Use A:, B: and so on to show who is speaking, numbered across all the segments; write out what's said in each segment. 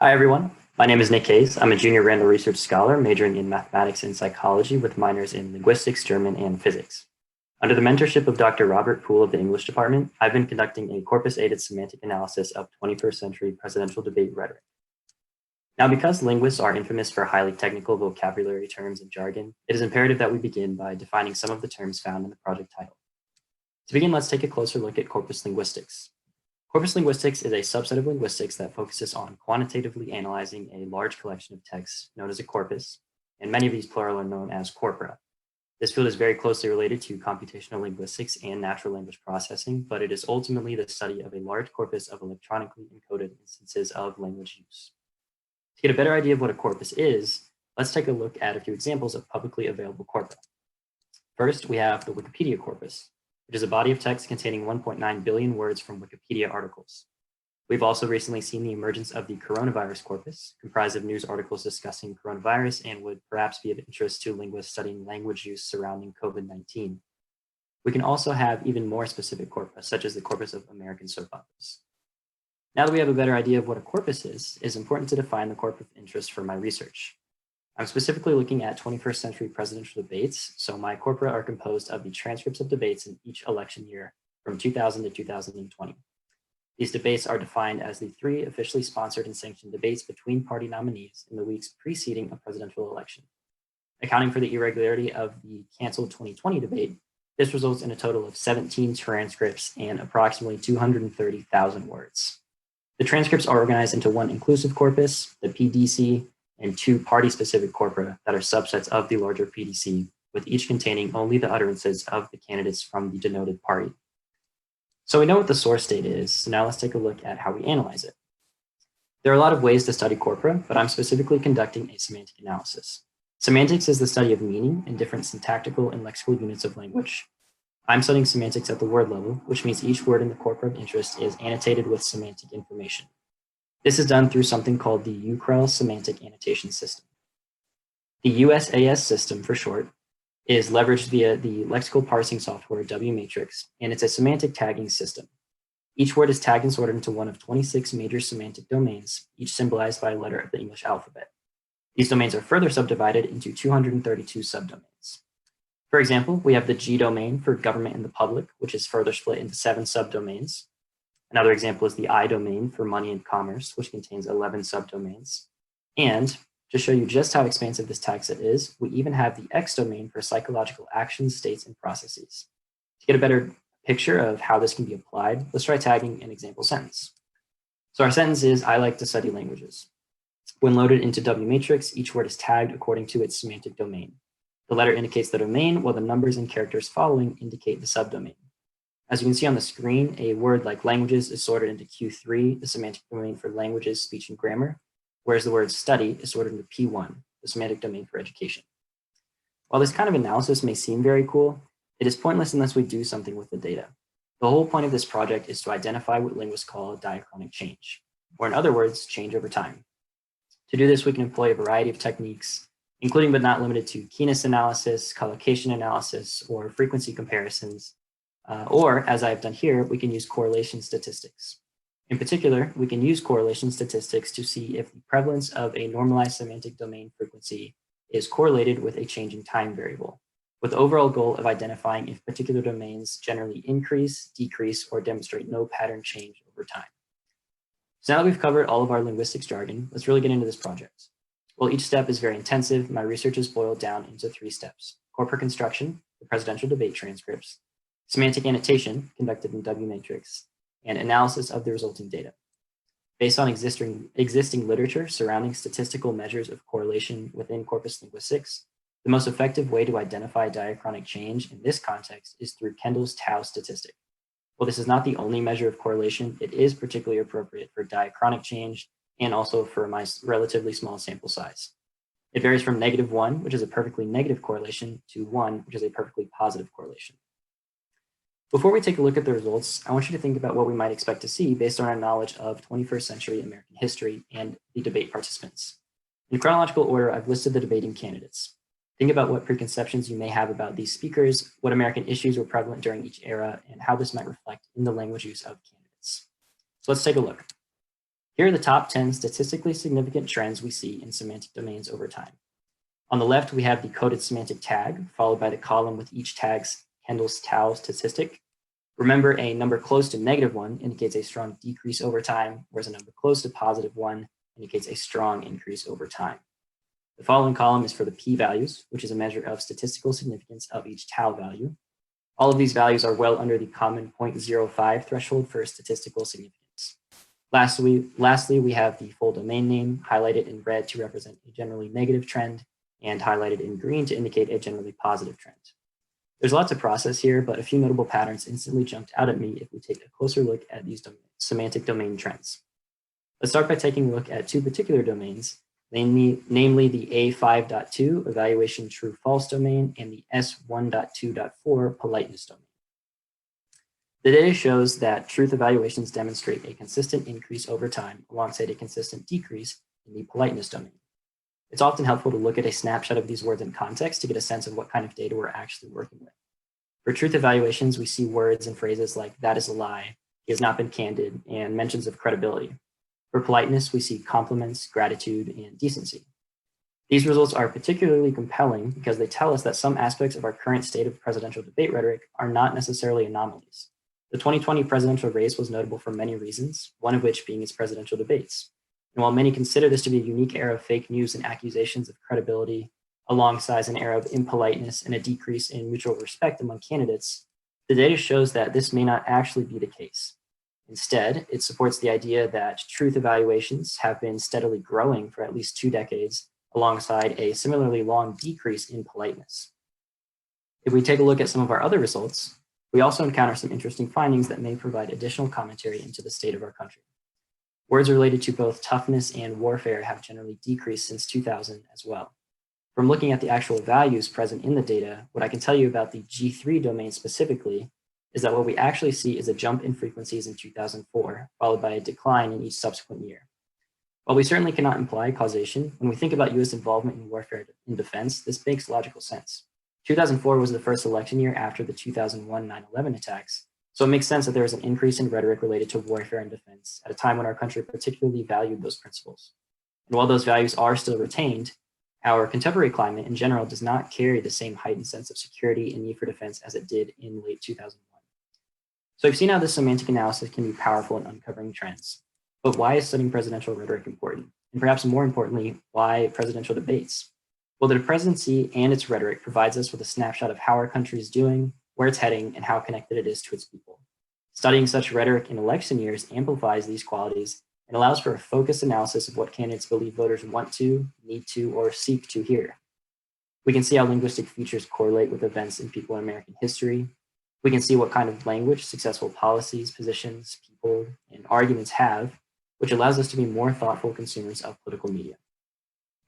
A: Hi, everyone. My name is Nick Hayes. I'm a junior Randall Research Scholar majoring in mathematics and psychology with minors in linguistics, German, and physics. Under the mentorship of Dr. Robert Poole of the English department, I've been conducting a corpus-aided semantic analysis of 21st century presidential debate rhetoric. Now, because linguists are infamous for highly technical vocabulary terms and jargon, it is imperative that we begin by defining some of the terms found in the project title. To begin, let's take a closer look at corpus linguistics. Corpus linguistics is a subset of linguistics that focuses on quantitatively analyzing a large collection of texts known as a corpus, and many of these plural are known as corpora. This field is very closely related to computational linguistics and natural language processing, but it is ultimately the study of a large corpus of electronically encoded instances of language use. To get a better idea of what a corpus is, let's take a look at a few examples of publicly available corpora. First, we have the Wikipedia corpus, which is a body of text containing 1.9 billion words from Wikipedia articles. We've also recently seen the emergence of the coronavirus corpus, comprised of news articles discussing coronavirus and would perhaps be of interest to linguists studying language use surrounding COVID-19. We can also have even more specific corpus, such as the corpus of American soap operas. Now that we have a better idea of what a corpus is, it is important to define the corpus of interest for my research. I'm specifically looking at 21st century presidential debates, so my corpora are composed of the transcripts of debates in each election year from 2000 to 2020. These debates are defined as the 3 officially sponsored and sanctioned debates between party nominees in the weeks preceding a presidential election. Accounting for the irregularity of the canceled 2020 debate, this results in a total of 17 transcripts and approximately 230,000 words. The transcripts are organized into one inclusive corpus, the PDC, and 2 party-specific corpora that are subsets of the larger PDC, with each containing only the utterances of the candidates from the denoted party. So we know what the source data is, so now let's take a look at how we analyze it. There are a lot of ways to study corpora, but I'm specifically conducting a semantic analysis. Semantics is the study of meaning in different syntactical and lexical units of language. I'm studying semantics at the word level, which means each word in the corpora of interest is annotated with semantic information. This is done through something called the UCRL Semantic Annotation System. The USAS system, for short, is leveraged via the lexical parsing software WMatrix, and it's a semantic tagging system. Each word is tagged and sorted into one of 26 major semantic domains, each symbolized by a letter of the English alphabet. These domains are further subdivided into 232 subdomains. For example, we have the G domain for government and the public, which is further split into 7 subdomains. Another example is the I domain for money and commerce, which contains 11 subdomains. And to show you just how expansive this tag set is, we even have the X domain for psychological actions, states, and processes. To get a better picture of how this can be applied, let's try tagging an example sentence. So our sentence is, I like to study languages. When loaded into WMatrix, each word is tagged according to its semantic domain. The letter indicates the domain, while the numbers and characters following indicate the subdomain. As you can see on the screen, a word like languages is sorted into Q3, the semantic domain for languages, speech, and grammar, whereas the word study is sorted into P1, the semantic domain for education. While this kind of analysis may seem very cool, it is pointless unless we do something with the data. The whole point of this project is to identify what linguists call diachronic change, or in other words, change over time. To do this, we can employ a variety of techniques, including but not limited to keenness analysis, collocation analysis, or frequency comparisons, or, as I've done here, we can use correlation statistics. In particular, we can use correlation statistics to see if the prevalence of a normalized semantic domain frequency is correlated with a changing time variable, with the overall goal of identifying if particular domains generally increase, decrease, or demonstrate no pattern change over time. So now that we've covered all of our linguistics jargon, let's really get into this project. While each step is very intensive, my research is boiled down into 3 steps: corpora construction, the presidential debate transcripts, semantic annotation conducted in WMatrix, and analysis of the resulting data. Based on existing literature surrounding statistical measures of correlation within corpus linguistics, the most effective way to identify diachronic change in this context is through Kendall's tau statistic. While this is not the only measure of correlation, it is particularly appropriate for diachronic change and also for my relatively small sample size. It varies from -1, which is a perfectly negative correlation, to 1, which is a perfectly positive correlation. Before we take a look at the results, I want you to think about what we might expect to see based on our knowledge of 21st century American history and the debate participants. In chronological order, I've listed the debating candidates. Think about what preconceptions you may have about these speakers, what American issues were prevalent during each era, and how this might reflect in the language use of candidates. So let's take a look. Here are the top 10 statistically significant trends we see in semantic domains over time. On the left, we have the coded semantic tag, followed by the column with each tag's Kendall's tau statistic. Remember, a number close to -1 indicates a strong decrease over time, whereas a number close to +1 indicates a strong increase over time. The following column is for the p-values, which is a measure of statistical significance of each tau value. All of these values are well under the common 0.05 threshold for statistical significance. Lastly, we have the full domain name highlighted in red to represent a generally negative trend and highlighted in green to indicate a generally positive trend. There's lots of process here, but a few notable patterns instantly jumped out at me if we take a closer look at these semantic domain trends. Let's start by taking a look at two particular domains, namely the A5.2 evaluation true-false domain and the S1.2.4 politeness domain. The data shows that truth evaluations demonstrate a consistent increase over time alongside a consistent decrease in the politeness domain. It's often helpful to look at a snapshot of these words in context to get a sense of what kind of data we're actually working with. For truth evaluations, we see words and phrases like "that is a lie," "he has not been candid," and mentions of credibility. For politeness, we see compliments, gratitude, and decency. These results are particularly compelling because they tell us that some aspects of our current state of presidential debate rhetoric are not necessarily anomalies. The 2020 presidential race was notable for many reasons, one of which being its presidential debates. And while many consider this to be a unique era of fake news and accusations of credibility, alongside an era of impoliteness and a decrease in mutual respect among candidates, the data shows that this may not actually be the case. Instead, it supports the idea that truth evaluations have been steadily growing for at least 2 decades, alongside a similarly long decrease in politeness. If we take a look at some of our other results, we also encounter some interesting findings that may provide additional commentary into the state of our country. Words related to both toughness and warfare have generally decreased since 2000 as well. From looking at the actual values present in the data, what I can tell you about the G3 domain specifically is that what we actually see is a jump in frequencies in 2004, followed by a decline in each subsequent year. While we certainly cannot imply causation, when we think about US involvement in warfare and defense, this makes logical sense. 2004 was the first election year after the 2001 9/11 attacks, so it makes sense that there was an increase in rhetoric related to warfare and defense at a time when our country particularly valued those principles. And while those values are still retained, our contemporary climate in general does not carry the same heightened sense of security and need for defense as it did in late 2001. So we've seen how this semantic analysis can be powerful in uncovering trends. But why is studying presidential rhetoric important? And perhaps more importantly, why presidential debates? Well, the presidency and its rhetoric provides us with a snapshot of how our country is doing, where it's heading, and how connected it is to its people. Studying such rhetoric in election years amplifies these qualities and allows for a focused analysis of what candidates believe voters want to, need to, or seek to hear. We can see how linguistic features correlate with events in people in American history. We can see what kind of language successful policies, positions, people, and arguments have, which allows us to be more thoughtful consumers of political media.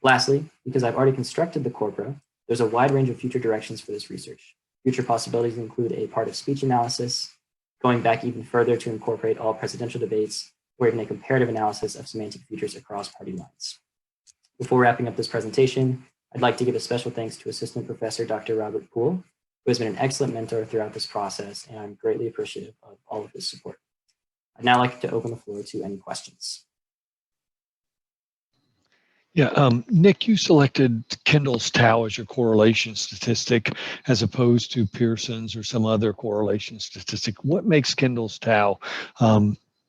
A: Lastly, because I've already constructed the corpora, there's a wide range of future directions for this research. Future possibilities include a part of speech analysis, going back even further to incorporate all presidential debates, or even a comparative analysis of semantic features across party lines. Before wrapping up this presentation, I'd like to give a special thanks to Assistant Professor Dr. Robert Poole, who has been an excellent mentor throughout this process, and I'm greatly appreciative of all of his support. I'd now like to open the floor to any questions.
B: Yeah, Nick, you selected Kendall's tau as your correlation statistic as opposed to Pearson's or some other correlation statistic. What makes Kendall's tau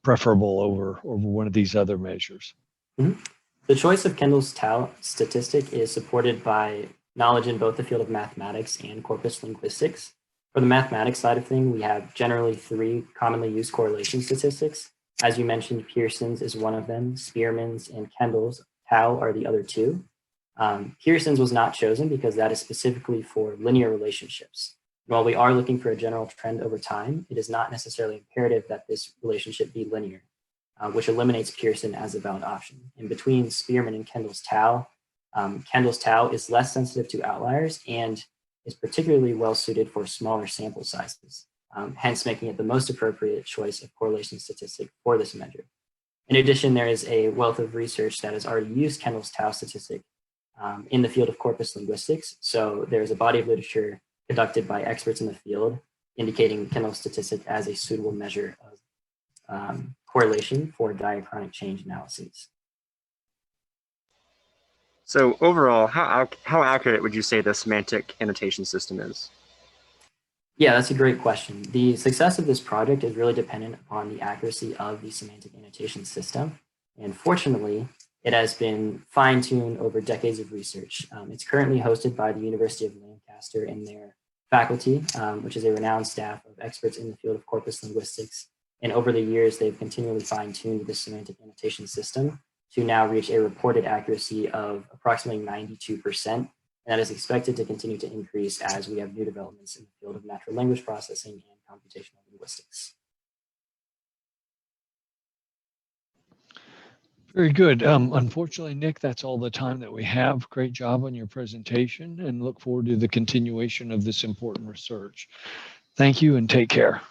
B: preferable over one of these other measures?
A: Mm-hmm. The choice of Kendall's tau statistic is supported by knowledge in both the field of mathematics and corpus linguistics. For the mathematics side of things, we have generally 3 commonly used correlation statistics. As you mentioned, Pearson's is one of them, Spearman's and Kendall's tau are the other 2. Pearson's was not chosen because that is specifically for linear relationships. While we are looking for a general trend over time, it is not necessarily imperative that this relationship be linear, which eliminates Pearson as a valid option. In between Spearman and Kendall's tau is less sensitive to outliers and is particularly well suited for smaller sample sizes, hence making it the most appropriate choice of correlation statistic for this measure. In addition, there is a wealth of research that has already used Kendall's tau statistic in the field of corpus linguistics. So there's a body of literature conducted by experts in the field indicating Kendall's statistic as a suitable measure correlation for diachronic change analyses.
C: So overall, how accurate would you say the semantic annotation system is?
A: Yeah, that's a great question. The success of this project is really dependent upon the accuracy of the semantic annotation system. And fortunately, it has been fine-tuned over decades of research. It's currently hosted by the University of Lancaster and their faculty, which is a renowned staff of experts in the field of corpus linguistics. And over the years, they've continually fine-tuned the semantic annotation system to now reach a reported accuracy of approximately 92%. And that is expected to continue to increase as we have new developments in the field of natural language processing and computational linguistics.
B: Very good. Unfortunately, Nick, that's all the time that we have. Great job on your presentation and look forward to the continuation of this important research. Thank you and take care.